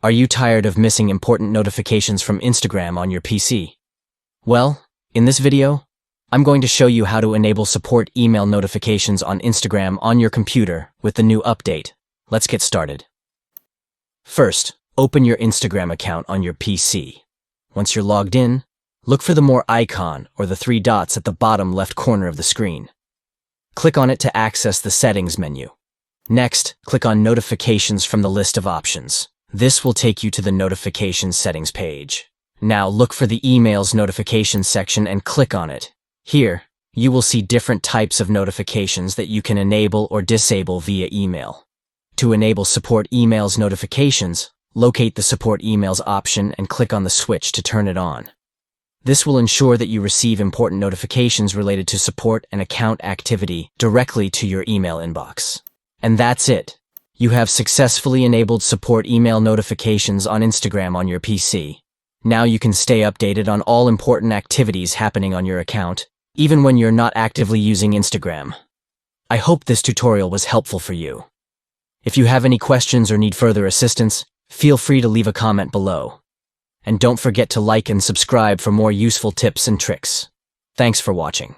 Are you tired of missing important notifications from Instagram on your PC? Well, in this video, I'm going to show you how to enable support email notifications on Instagram on your computer with the new update. Let's get started. First, open your Instagram account on your PC. Once you're logged in, look for the More icon or the three dots at the bottom left corner of the screen. Click on it to access the Settings menu. Next, click on Notifications from the list of options. This will take you to the Notifications settings page. Now look for the Emails Notifications section and click on it. Here, you will see different types of notifications that you can enable or disable via email. To enable Support Emails notifications, locate the Support Emails option and click on the switch to turn it on. This will ensure that you receive important notifications related to support and account activity directly to your email inbox. And that's it. You have successfully enabled support email notifications on Instagram on your PC. Now you can stay updated on all important activities happening on your account, even when you're not actively using Instagram. I hope this tutorial was helpful for you. If you have any questions or need further assistance, feel free to leave a comment below. And don't forget to like and subscribe for more useful tips and tricks. Thanks for watching.